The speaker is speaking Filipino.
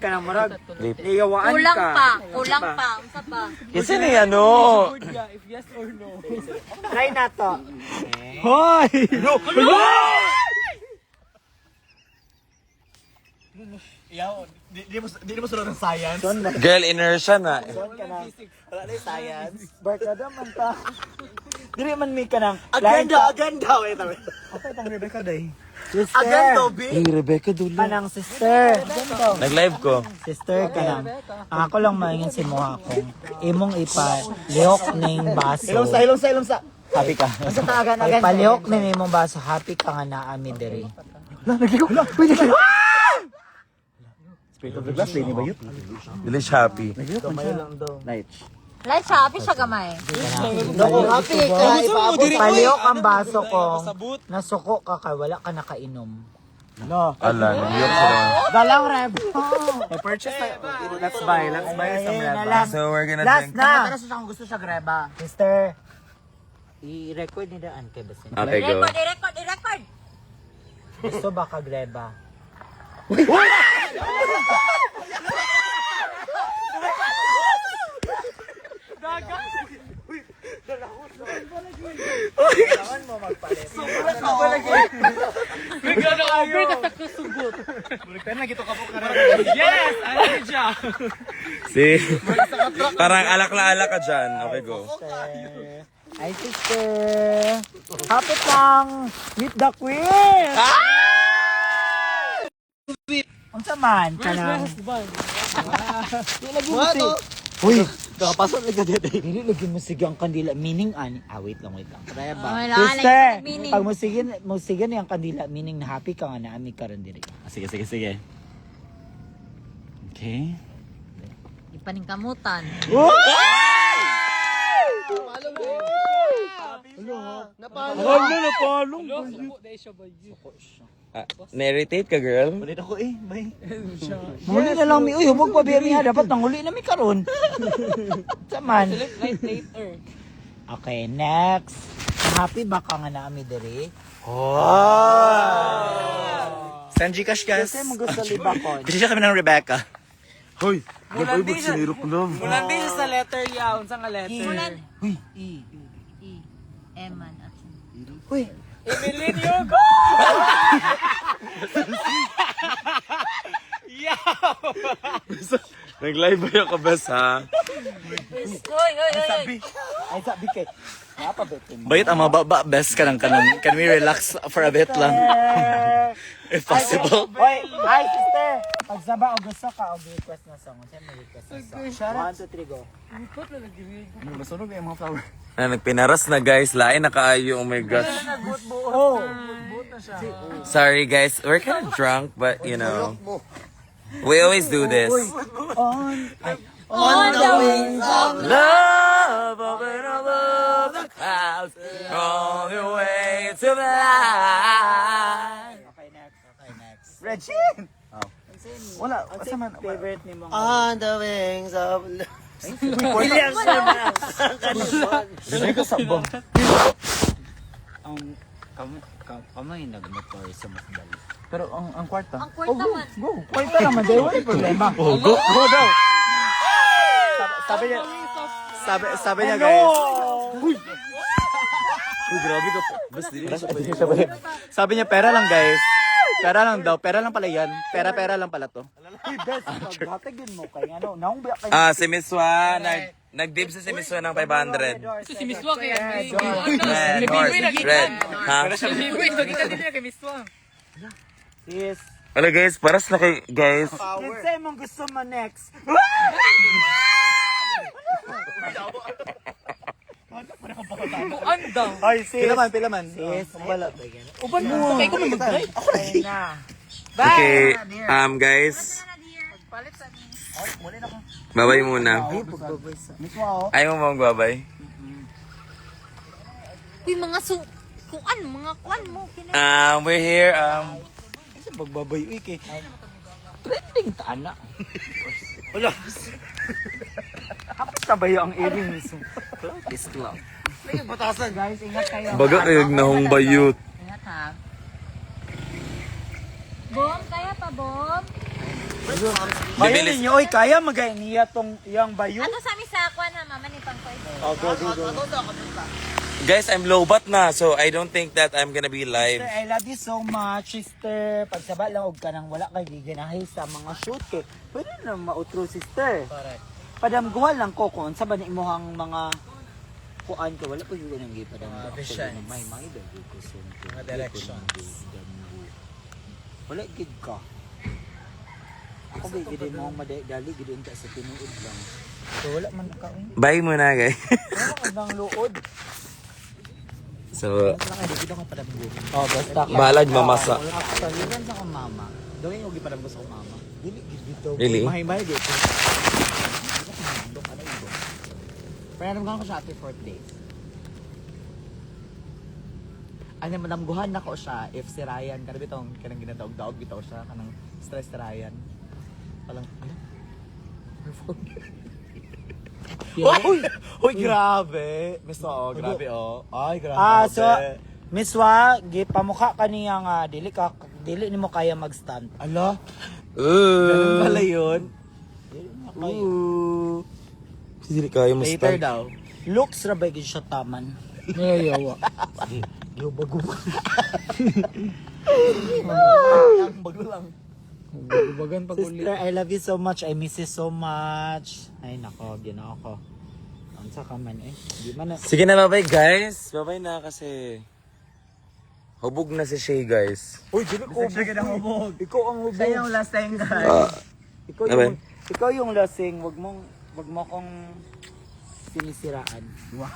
ka na marag. Ligawaan Kulang ka. pa. Kulang pa. Unsa pa? Kasi ni ano. If yes or no. Try na to. Hoy! Di mo sunod ng science. Girl, inertia na. Wala na yung science. Barkada man ta. Dili man mi ka nang. Aganda. Wait. Okay, pang Rebecca day. Aganda, B. Hey, Rebecca, dulo. Kanang sister. Nag-live ko. Sister ka lang. Ang ako lang maingin si Moha kung imong ipalihok ning baso. Hilong sa. Happy ka. Basta agan. Ipalihok ning imong baso. Happy ka nga naami diri. Spirit of the glass, ni ba yun? Dili happy. Light siya. Happy siya gamay. Happy ka. Ipalihok ang baso ko. Nasuko ka kay wala ka nakainom. Ala, niyok sila. Dalang Reb. Purchase na. Let's buy some Reba. So, we're gonna Last drink. na. Pero sa gusto siya Greba. Sister. I-record ni Daan kay Basin. Okay, go. I-record. Gusto ba ka Greba? See? Parang alak na alak ka dyan. Okay, go. Ay, sister. Kapit lang. Meet the queen. Ang saman ka lang. Uy, Kakapasok na ka dito. dili lagi mo sige ang kandila. Meaning ani. Wait lang. Kaya ba? Wala, Sister, like, meaning. pag musigan ni ang kandila, meaning na happy ka nga na ami ka rin diri. Sige. Okay. Ipaningkamutan. Na-irritate ka, girl? Ulit ako Bay. Muli na lang mi. Uy, hubog pa biya mi ha. Dapat nanguli na mi karon. Saman. Okay, next. Happy ba ka nga na ami diri? Send Gcash, guys. Kasi mo gusto liba ko. Kasi siya kami ng Rebecca. Hoy, gabay ba't sinirok lang? Mulan din sa letter ya. Unsa nga letter? Mulan. Uy, E. Eman. uy. Nag-live ba yung kabas, ha? Oy. Ay, sabi kay. Napabitin mo. Bayit ang mababa, best ka ng kanang. Can we relax for a bit lang? If possible. Hoy, hi sister. Pagsaba og gusto ka og request na song. Unsa mo request na song? 1 2 3 go. Masunog yung mga flower. Nagpinaras na, guys. Lain na kaayo. Oh my gosh. Oh. Sorry, guys. We're kind of drunk, but, you know. We always do this. On the wings of Love over all of the clouds, all the way to the light. Okay, next. Regine! Wala, Asa man favorite ni mo? On the wings of love. William na. Hindi ka sabang. Ang kamay nagmotor sa Masdal. Pero ang kwarta. Ang kwarta man. Go. Kwarta naman dai wala problema. Go daw! Sabi niya guys. Uy, grabe ka po. Bas, dili siya pa. Sabi niya pera lang guys. Pera lang daw. Pera lang pala yan. Pera lang pala to. Uy, best. Hatagin mo kay ano. Naong ba kay Si Miswa, nag-dip si Miswa ng 500. Si Miswa kaya Red. Ha? Sis. Wala, guys, paras na kay, guys. Kinsay mong gusto mo next? Anda. Ay, sis. Pila man. Sis. Wala. Uban mo. Kaya ko may mag-drive. Okay na. Okay, guys. Babay muna. Mismo ako. Ayaw mo magbabay? Uy, mga kuan mo. We're here, Kasi pagbabay. Uy, kay. Trending tana. Wala. Kapit sabayo ang iling mismo. Is club. Guys, ingat kayo. baga kayo nahong bayot. Ingat ha. Bom, kaya pa, Bom? Bayo Bibilis. ninyo, oy, kaya magay niya tong iyang bayo. Ato sa amin sa kwan ha, mama ni Pangkoy. Oh, go. Guys, I'm low-bat na, so I don't think that I'm gonna be live. Sister, I love you so much, sister. Pagsaba lang og kanang wala kay giganahay sa mga shoot kay. Pwede na mautro, sister. Correct. Padamguhan lang ko kung sa ba ni imong mga kuan ko wala ko yung nang gipadam. Visions. May mga ko so. Mga directions. Wala gid ka. Ako ba gid mo madali gid unta sa tinuod lang. So wala man ka. Bye muna, guys. Wala nang luod. So, Wala kay dito ka padamgo. Oh, basta ka. Balad mamasa. Actually, yan sa kong mama. Dawin yung gipadam ko sa kong mama. Dili gid dito. Really? Mahay-mahay dito. Pero naman ko siya happy 4th day. Ano manamguhan na ko siya if si Ryan kada bitong kanang ginadaog-daog bitaw siya kanang stress si Ryan. Palang Hoy, grabe. Miss oh, grabe oh. Ay, grabe. So Miss Wa, gipamukha kaniya nga dili nimo kaya mag-stand. Ala. Ganun pala yun. Hindi kayo mo Later daw. Looks ra ba gid siya taman? Yawa. Yo bago. Bago lang. Bagan pag uli. Sister, I love you so much. I miss you so much. Ay nako, ginawa ko. Unsa ka man eh. Di man na. Sige na, bye-bye, guys. Bye-bye na kasi hubog na si Shay, guys. Uy, dili ko hubog. Ikaw ang hubog. Sayang last time guys. Ikaw yung lasing. Wag mo kong sinisiraan. Wow.